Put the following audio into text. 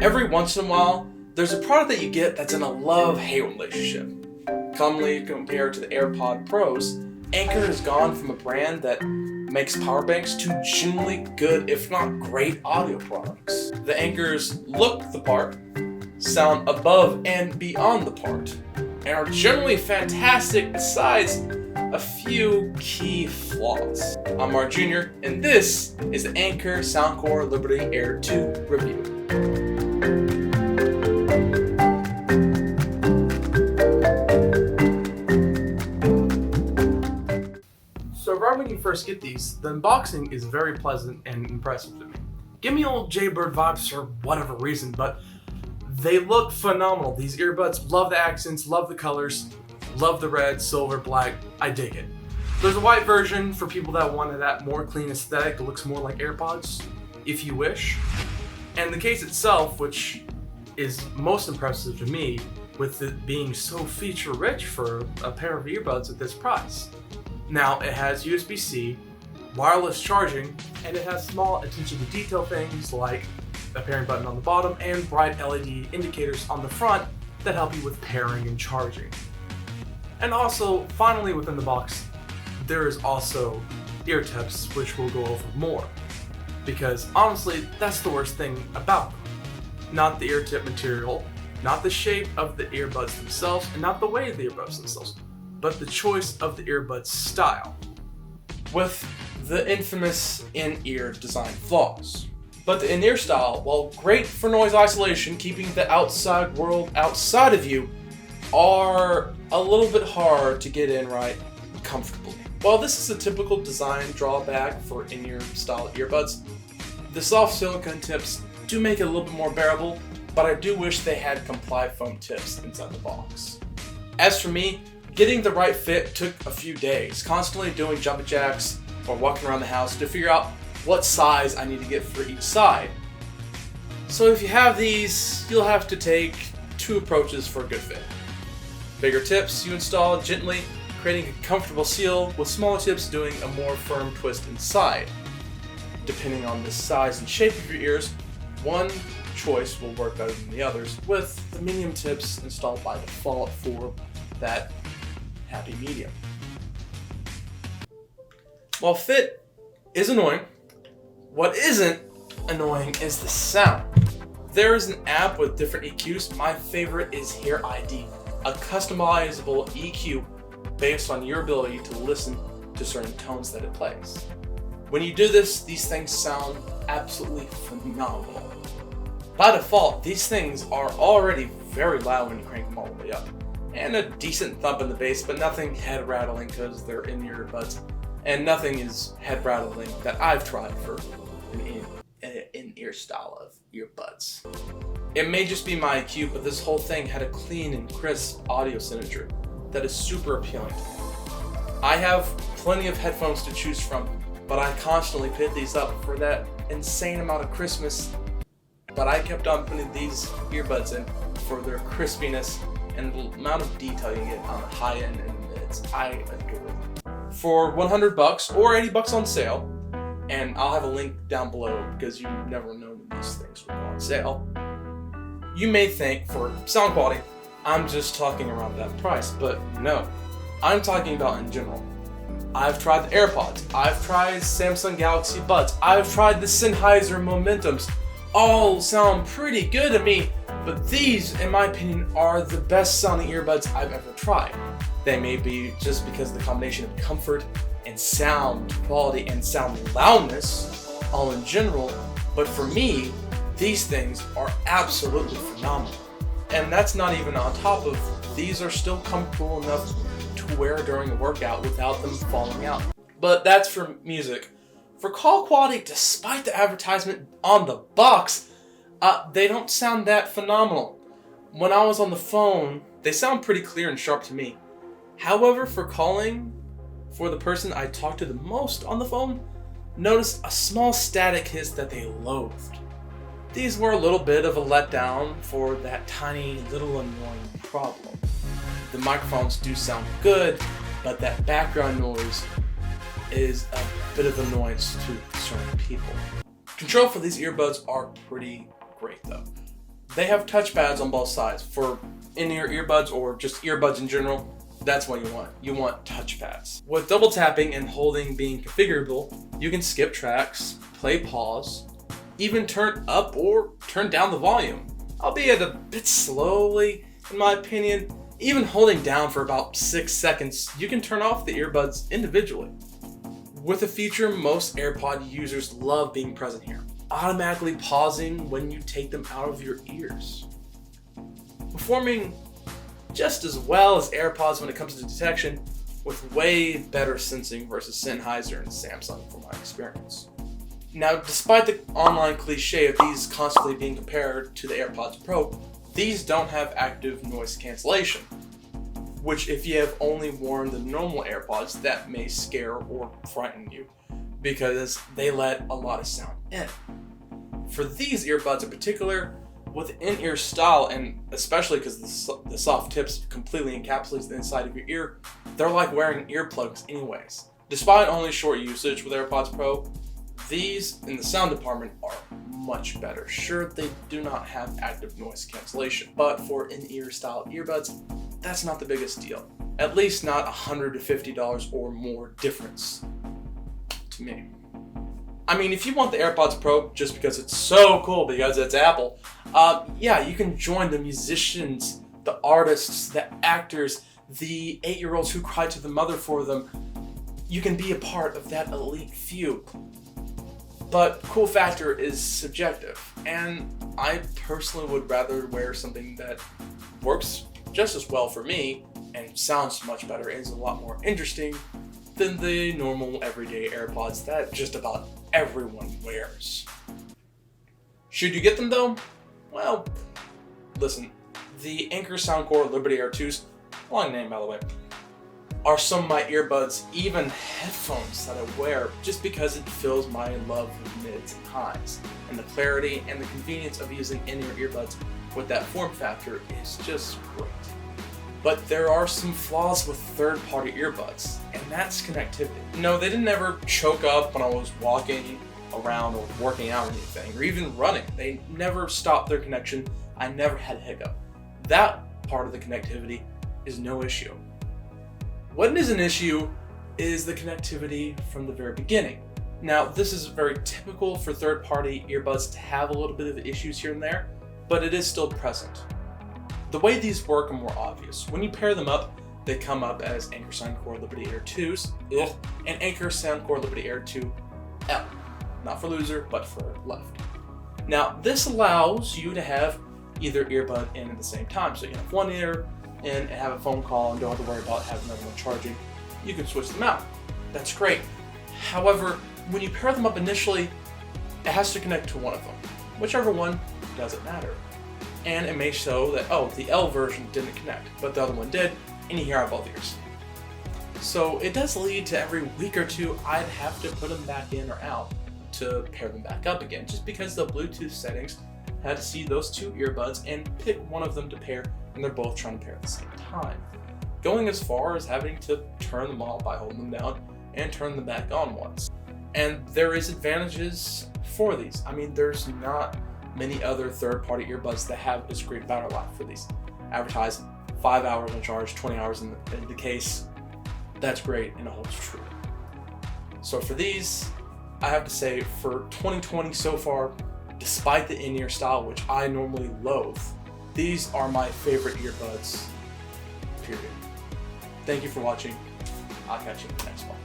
Every once in a while, there's a product that you get that's in a love-hate relationship. Commonly compared to the AirPod Pros, Anker has gone from a brand that makes power banks to genuinely good, if not great, audio products. The Ankers look the part, sound above and beyond the part, and are generally fantastic besides a few key flaws. I'm Mark Jr., and this is the Anker Soundcore Liberty Air 2 review. So right when you first get these, the unboxing is very pleasant and impressive to me. Give me old Jaybird vibes for whatever reason, but they look phenomenal. These earbuds, love the accents, love the colors, love the red, silver, black. I dig it. There's a white version for people that wanted that more clean aesthetic. It looks more like AirPods, if you wish. And the case itself, which is most impressive to me, with it being so feature-rich for a pair of earbuds at this price. Now, it has USB-C, wireless charging, and it has small attention to detail things like a pairing button on the bottom and bright LED indicators on the front that help you with pairing and charging. And also, finally within the box, there is also Eartips, which we'll go over more. Because honestly, that's the worst thing about them. Not the ear tip material, not the shape of the earbuds themselves, and not the way of the earbuds themselves, but the choice of the earbud style, with the infamous in-ear design flaws. But the in-ear style, while great for noise isolation, keeping the outside world outside of you, are a little bit hard to get in right comfortably. While this is a typical design drawback for in-ear style earbuds, the soft silicone tips do make it a little bit more bearable, but I do wish they had comply foam tips inside the box. As for me, getting the right fit took a few days, constantly doing jumping jacks or walking around the house to figure out what size I need to get for each side. So if you have these, you'll have to take two approaches for a good fit. Bigger tips you install gently, creating a comfortable seal, with smaller tips doing a more firm twist inside. Depending on the size and shape of your ears, one choice will work better than the others, with the medium tips installed by default for that happy medium. While fit is annoying, what isn't annoying is the sound. There is an app with different EQs. My favorite is Hear ID, a customizable EQ based on your ability to listen to certain tones that it plays. When you do this, these things sound absolutely phenomenal. By default, these things are already very loud when you crank them all the way up, and a decent thump in the bass, but nothing head rattling because they're in your earbuds, and nothing is head rattling that I've tried for an in-ear style of earbuds. It may just be my IQ, but this whole thing had a clean and crisp audio signature that is super appealing to me. I have plenty of headphones to choose from, but I constantly pick these up for that insane amount of crispness. But I kept on putting these earbuds in for their crispiness and the amount of detail you get on the high end and the mids. I adore it. For $100 or $80 on sale, and I'll have a link down below because you never know when these things will go on sale. You may think for sound quality, I'm just talking around that price, but no, I'm talking about in general. I've tried the AirPods, I've tried Samsung Galaxy Buds, I've tried the Sennheiser Momentums. All sound pretty good to me, but these, in my opinion, are the best sounding earbuds I've ever tried. They may be just because of the combination of comfort and sound quality and sound loudness, all in general, but for me, these things are absolutely phenomenal. And that's not even on top of, these are still comfortable enough to wear during a workout without them falling out. But that's for music. For call quality, despite the advertisement on the box, they don't sound that phenomenal. When I was on the phone, they sound pretty clear and sharp to me. However, for calling, for the person I talked to the most on the phone, noticed a small static hiss that they loathed. These were a little bit of a letdown for that tiny little annoying problem. The microphones do sound good, but that background noise is a bit of annoyance to certain people. Control for these earbuds are pretty great though. They have touchpads on both sides for in-ear earbuds or just earbuds in general. That's what you want. You want touchpads. With double tapping and holding being configurable, you can skip tracks, play pause, even turn up or turn down the volume, albeit a bit slowly, in my opinion. Even holding down for about 6 seconds, you can turn off the earbuds individually. With a feature most AirPod users love being present here, automatically pausing when you take them out of your ears. Performing just as well as AirPods when it comes to detection, with way better sensing versus Sennheiser and Samsung from my experience. Now, despite the online cliche of these constantly being compared to the AirPods Pro, these don't have active noise cancellation, which if you have only worn the normal AirPods, that may scare or frighten you, because they let a lot of sound in. For these earbuds in particular, with in-ear style, and especially because the soft tips completely encapsulates the inside of your ear, they're like wearing earplugs anyways. Despite only short usage with AirPods Pro, these in the sound department are much better. Sure, they do not have active noise cancellation, but for in-ear style earbuds, that's not the biggest deal. At least not $100 to $50 or more difference to me. I mean, if you want the AirPods Pro just because it's so cool because it's Apple, yeah, you can join the musicians, the artists, the actors, the 8-year-olds who cry to the mother for them. You can be a part of that elite few. But cool factor is subjective, and I personally would rather wear something that works just as well for me and sounds much better and is a lot more interesting than the normal everyday AirPods that just about everyone wears. Should you get them though? Well, listen, the Anker Soundcore Liberty Air 2s, long name by the way, are some of my earbuds, even headphones that I wear, just because it fills my love with mids and highs. And the clarity and the convenience of using in-ear earbuds with that form factor is just great. But there are some flaws with third-party earbuds, and that's connectivity. No, they didn't ever choke up when I was walking around or working out or anything, or even running. They never stopped their connection. I never had a hiccup. That part of the connectivity is no issue. What is an issue is the connectivity from the very beginning. Now, this is very typical for third-party earbuds to have a little bit of issues here and there, but it is still present. The way these work are more obvious. When you pair them up, they come up as Anker Soundcore Liberty Air 2s and Anker Soundcore Liberty Air 2L. Not for loser, but for left. Now, this allows you to have either earbud in at the same time. So you can have one ear and have a phone call and don't have to worry about having another one charging. You can switch them out. That's great. However, when you pair them up initially, it has to connect to one of them. Whichever one, doesn't matter. And it may show that, oh, the L version didn't connect, but the other one did, and you hear out both ears. So it does lead to every week or two, I'd have to put them back in or out to pair them back up again, just because the Bluetooth settings had to see those two earbuds and pick one of them to pair, and they're both trying to pair at the same time. Going as far as having to turn them off by holding them down and turn them back on once. And there is advantages for these. I mean, there's not many other third-party earbuds that have this great battery life for these. Advertise 5 hours on charge, 20 hours in the case. That's great and it holds true. So for these, I have to say for 2020 so far, despite the in-ear style, which I normally loathe, these are my favorite earbuds, period. Thank you for watching. I'll catch you in the next one.